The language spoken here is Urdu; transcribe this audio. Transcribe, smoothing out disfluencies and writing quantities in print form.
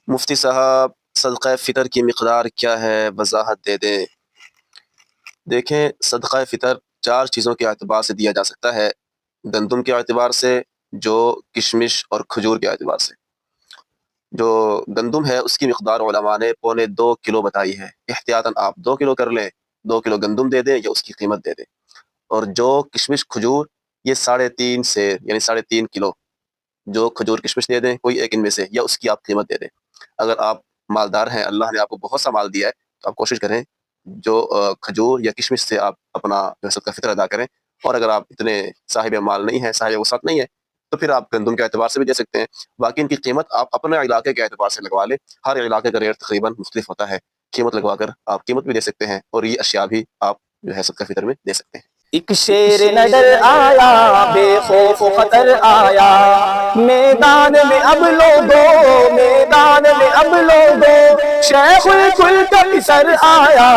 مفتی صاحب صدقہ فطر کی مقدار کیا ہے، وضاحت دے دیں۔ دیکھیں، صدقہ فطر 4 چیزوں کے اعتبار سے دیا جا سکتا ہے، گندم کے اعتبار سے، جو کشمش اور کھجور کے اعتبار سے۔ جو گندم ہے اس کی مقدار علماء نے 2.25 کلو بتائی ہے، احتیاطاً آپ 2 کلو کر لیں، 2 کلو گندم دے دیں یا اس کی قیمت دے دیں۔ اور جو کشمش کھجور، یہ 3.5 سے یعنی 3.5 کلو جو کھجور کشمش دے دیں، کوئی ایک ان میں سے، یا اس کی آپ قیمت دے دیں۔ اگر آپ مالدار ہیں، اللہ نے آپ کو بہت سا مال دیا ہے، تو آپ کوشش کریں جو کھجور یا کشمش سے آپ اپنا صدقہ فطر ادا کریں۔ اور اگر آپ اتنے صاحب مال نہیں ہیں، صاحب وسعت نہیں ہے، تو پھر آپ گندم کے اعتبار سے بھی دے سکتے ہیں۔ باقی ان کی قیمت آپ اپنے علاقے کے اعتبار سے لگوا لیں، ہر علاقے کا ریٹ تقریباً مختلف ہوتا ہے، قیمت لگوا کر آپ قیمت بھی دے سکتے ہیں، اور یہ اشیاء بھی آپ جو ہے صدقہ فطر میں دے سکتے ہیں۔ ایک شیر نڈر آیا، بے خوف و خطر آیا، میدان میں اب لوگو، میدان میں اب لوگو، شیخ الکل کا پسر آیا۔